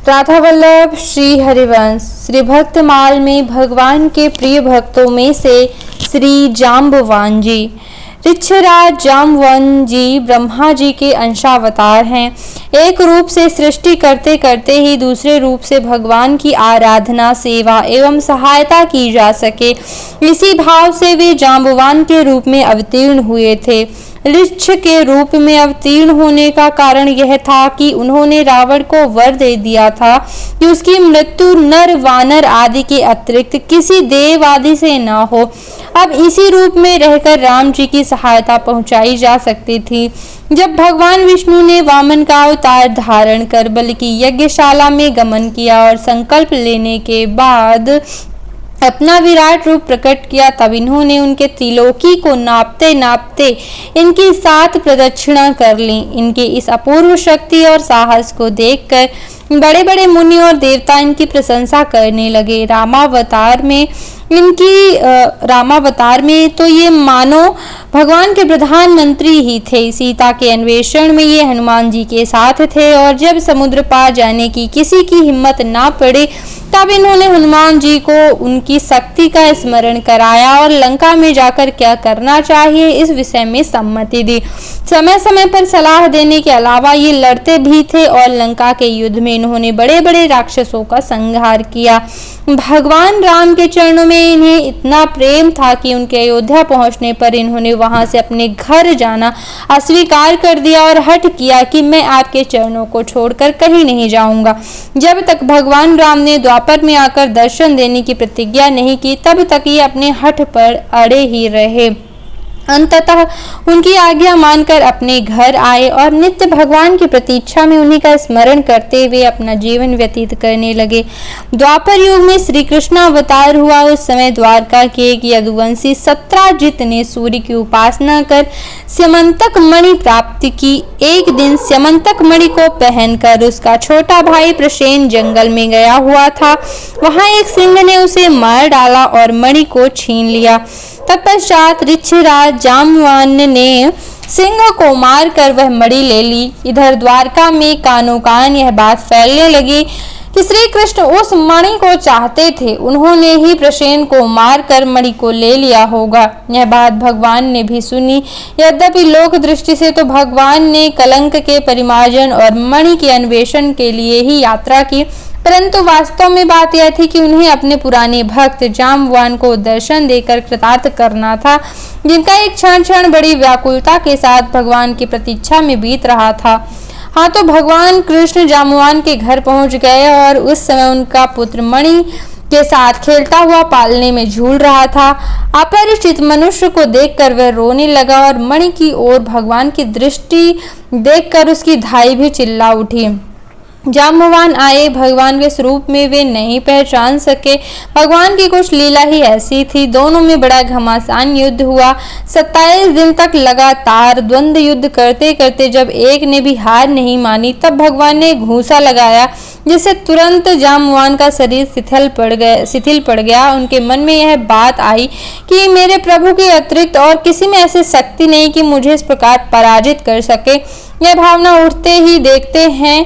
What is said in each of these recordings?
राधा वल्लभ श्री हरिवंश। श्री भक्तमाल में भगवान के प्रिय भक्तों में से श्री जाम्बवान जी। ऋक्षराज जाम्बवान जी ब्रह्मा जी के अंशावतार हैं। एक रूप से सृष्टि करते करते ही दूसरे रूप से भगवान की आराधना, सेवा एवं सहायता की जा सके, इसी भाव से वे जाम्बवान के रूप में अवतीर्ण हुए थे। ऋक्ष के रूप में अवतीर्ण होने का कारण यह था कि उन्होंने रावण को वर दे दिया था कि उसकी मृत्यु नर वानर आदि के अतिरिक्त किसी देव आदि से न हो। अब इसी रूप में रहकर राम जी की सहायता पहुंचाई जा सकती थी। जब भगवान विष्णु ने वामन का अवतार धारण कर बल की यज्ञशाला में गमन किया और संकल्प लेने के बाद अपना विराट रूप प्रकट किया, तब इन्होंने उनके त्रिलोकी को नापते नापते इनकी 7 प्रदक्षिणा कर ली। इनके इस अपूर्व शक्ति और साहस को देखकर बड़े बड़े मुनि और देवता इनकी प्रशंसा करने लगे। रामावतार में तो ये मानो भगवान के प्रधानमंत्री ही थे। सीता के अन्वेषण में ये हनुमान जी के साथ थे और जब समुद्र पार जाने की किसी की हिम्मत ना पड़े तब इन्होंने हनुमान जी को उनकी शक्ति का स्मरण कराया और लंका में जाकर क्या करना चाहिए इस विषय में सम्मति दी। समय समय पर सलाह देने के अलावा ये लड़ते भी थे और लंका के युद्ध में इन्होंने बड़े बड़े राक्षसों का संहार किया। भगवान राम के चरणों में इन्हें इतना प्रेम था कि उनके अयोध्या पहुंचने पर इन्होंने वहां से अपने घर जाना अस्वीकार कर दिया और हठ किया कि मैं आपके चरणों को छोड़कर कहीं नहीं जाऊंगा। जब तक भगवान राम ने द्वापर में आकर दर्शन देने की प्रतिज्ञा नहीं की तब तक ये अपने हठ पर अड़े ही रहे। अंततः उनकी आज्ञा मानकर अपने घर आए और नित्य भगवान की प्रतीक्षा में उन्हीं का स्मरण करते हुए अपना जीवन व्यतीत करने लगे। द्वापर युग में श्री कृष्ण अवतार हुआ। उस समय द्वारका के एक यदुवंशी सत्राजित ने सूर्य की उपासना कर स्यमंतक मणि प्राप्त की। एक दिन स्यमंतक मणि को पहनकर उसका छोटा भाई प्रसेन जंगल में गया हुआ था। वहां एक सिंह ने उसे मार डाला और मणि को छीन लिया। तत्पश्चात ऋक्षराज जाम्बवान ने सिंह को मारकर वह मणि ले ली। इधर द्वारका में कानों कान यह बात फैलने लगी कि श्री कृष्ण उस मणि को चाहते थे। उन्होंने ही प्रसेन को मारकर मणि को ले लिया होगा। यह बात भगवान ने भी सुनी। यद्यपि लोक दृष्टि से तो भगवान ने कलंक के परिमार्जन और मणि के अन्वेषण के लिए ही यात्रा की, परंतु वास्तव में बात यह थी कि उन्हें अपने पुराने भक्त जाम्बवान को दर्शन देकर कृतार्थ करना था, जिनका एक क्षण क्षण बड़ी व्याकुलता के साथ भगवान की प्रतीक्षा में बीत रहा था। हाँ, तो भगवान कृष्ण जाम्बवान के घर पहुंच गए और उस समय उनका पुत्र मणि के साथ खेलता हुआ पालने में झूल रहा था। अपरिचित मनुष्य को देखकर वह रोने लगा और मणि की ओर भगवान की दृष्टि देखकर उसकी धाई भी चिल्ला उठी। जाम्बवान आए, भगवान के स्वरूप में वे नहीं पहचान सके। भगवान की कुछ लीला ही ऐसी थी। दोनों में बड़ा घमासान युद्ध हुआ। 27 दिन तक लगातार द्वंद्व युद्ध करते करते जब एक ने भी हार नहीं मानी तब भगवान ने घूंसा लगाया, जिससे तुरंत जाम्बवान का शरीर शिथिल पड़ गया। उनके मन में यह बात आई कि मेरे प्रभु के अतिरिक्त और किसी में ऐसी शक्ति नहीं कि मुझे इस प्रकार पराजित कर सके। यह भावना उठते ही देखते हैं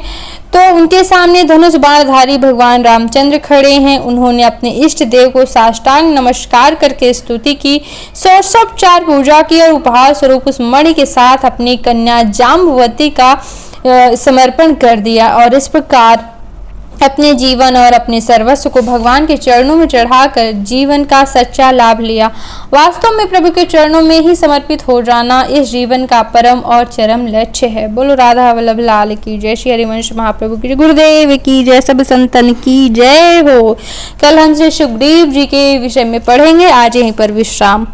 तो उनके सामने धनुष बाणधारी भगवान रामचंद्र खड़े हैं। उन्होंने अपने इष्ट देव को साष्टांग नमस्कार करके स्तुति की, षोडशोपचार पूजा की और उपहार स्वरूप उस मणि के साथ अपनी कन्या जाम्बवती का समर्पण कर दिया और इस प्रकार अपने जीवन और अपने सर्वस्व को भगवान के चरणों में चढ़ाकर जीवन का सच्चा लाभ लिया। वास्तव में प्रभु के चरणों में ही समर्पित हो जाना इस जीवन का परम और चरम लक्ष्य है। बोलो राधा वल्लभ लाल की जय, श्री हरिवंश महाप्रभु की जय, गुरुदेव की जय, सब संतन की जय हो। कल हम श्री सुखदेव जी के विषय में पढ़ेंगे। आज यहीं पर विश्राम।